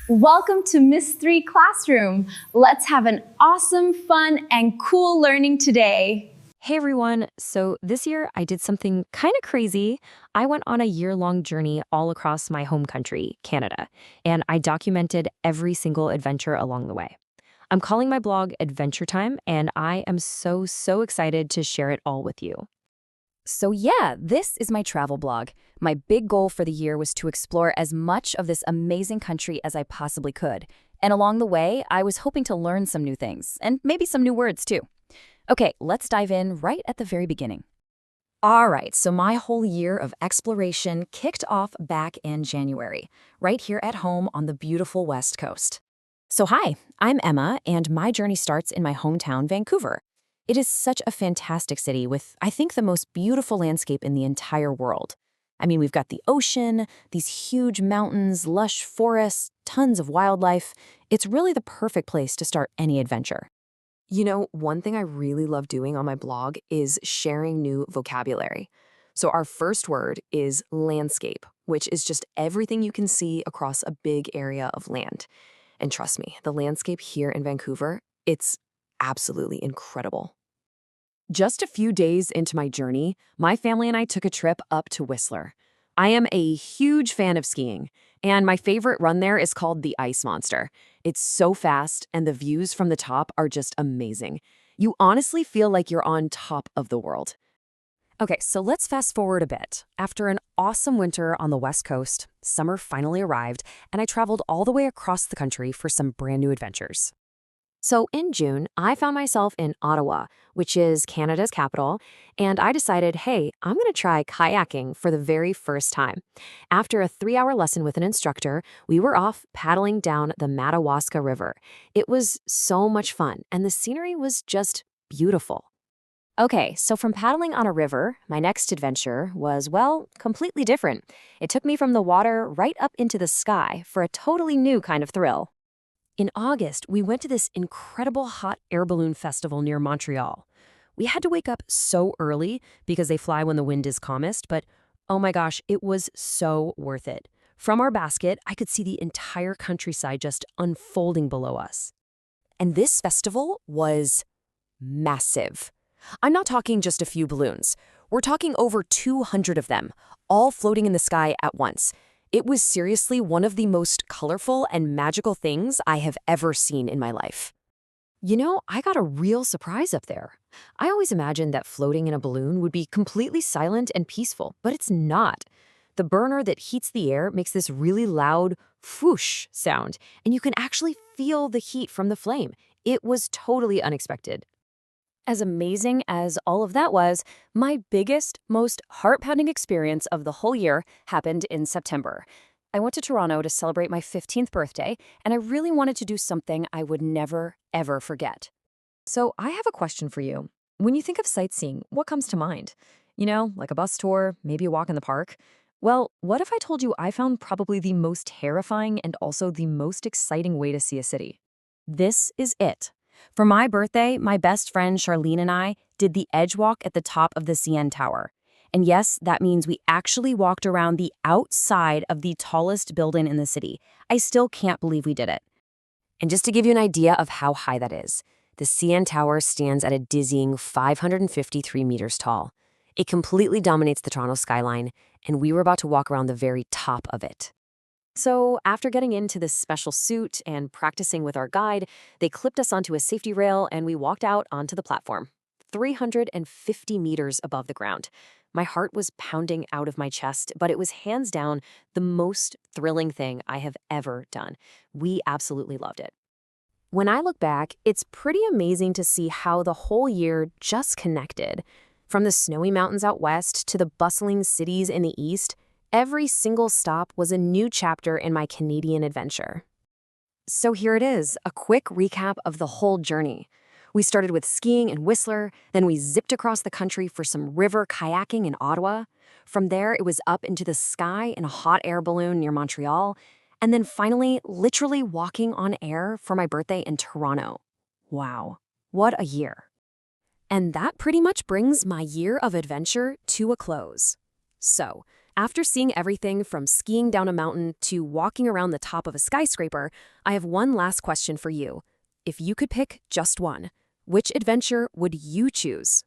Welcome to Miss 3 Classroom. Let's have an awesome, fun, and cool learning today. Hey everyone, so this year I did something kind of crazy. I went on a year-long journey all across my home country, Canada, and I documented every single adventure along the way. I'm calling my blog Adventure Time, and I am so excited to share it all with you. So yeah, this is my travel blog. My big goal for the year was to explore as much of this amazing country as I possibly could. And along the way, I was hoping to learn some new things, and maybe some new words too. Okay, let's dive in right at the very beginning. All right, so my whole year of exploration kicked off back in January, right here at home on the beautiful West Coast. So hi, I'm Emma, and my journey starts in my hometown, Vancouver. It is such a fantastic city with, I think, the most beautiful landscape in the entire world. I mean, we've got the ocean, these huge mountains, lush forests, tons of wildlife. It's really the perfect place to start any adventure. You know, one thing I really love doing on my blog is sharing new vocabulary. So our first word is landscape, which is just everything you can see across a big area of land. And trust me, the landscape here in Vancouver, it's absolutely incredible. Just a few days into my journey, my family and I took a trip up to Whistler. I am a huge fan of skiing, and my favorite run there is called the Ice Monster. It's so fast, and the views from the top are just amazing. You honestly feel like you're on top of the world. Okay, so let's fast forward a bit. After an awesome winter on the West Coast, summer finally arrived, and I traveled all the way across the country for some brand new adventures. So in June, I found myself in Ottawa, which is Canada's capital, and I decided, hey, I'm going to try kayaking for the very first time. After a 3-hour lesson with an instructor, we were off paddling down the Madawaska River. It was so much fun, and the scenery was just beautiful. Okay, so from paddling on a river, my next adventure was, well, completely different. It took me from the water right up into the sky for a totally new kind of thrill. In August, we went to this incredible hot air balloon festival near Montreal. We had to wake up so early because they fly when the wind is calmest, but oh my gosh, it was so worth it. From our basket, I could see the entire countryside just unfolding below us. And this festival was massive. I'm not talking just a few balloons. We're talking over 200 of them, all floating in the sky at once. It was seriously one of the most colorful and magical things I have ever seen in my life. You know, I got a real surprise up there. I always imagined that floating in a balloon would be completely silent and peaceful, but it's not. The burner that heats the air makes this really loud whoosh sound, and you can actually feel the heat from the flame. It was totally unexpected. As amazing as all of that was, my biggest, most heart-pounding experience of the whole year happened in September. I went to Toronto to celebrate my 15th birthday, and I really wanted to do something I would never, ever forget. So I have a question for you. When you think of sightseeing, what comes to mind? You know, like a bus tour, maybe a walk in the park? Well, what if I told you I found probably the most terrifying and also the most exciting way to see a city? This is it. For my birthday, my best friend Charlene and I did the edge walk at the top of the CN Tower. And yes, that means we actually walked around the outside of the tallest building in the city. I still can't believe we did it. And just to give you an idea of how high that is, the CN Tower stands at a dizzying 553 meters tall. It completely dominates the Toronto skyline, and we were about to walk around the very top of it. So after getting into this special suit and practicing with our guide, they clipped us onto a safety rail and we walked out onto the platform, 350 meters above the ground. My heart was pounding out of my chest, but it was hands down the most thrilling thing I have ever done. We absolutely loved it. When I look back, it's pretty amazing to see how the whole year just connected. From the snowy mountains out west to the bustling cities in the east, every single stop was a new chapter in my Canadian adventure. So here it is, a quick recap of the whole journey. We started with skiing in Whistler, then we zipped across the country for some river kayaking in Ottawa. From there, it was up into the sky in a hot air balloon near Montreal, and then finally, literally walking on air for my birthday in Toronto. Wow, what a year. And that pretty much brings my year of adventure to a close. So, After seeing everything from skiing down a mountain to walking around the top of a skyscraper, I have one last question for you. If you could pick just one, which adventure would you choose?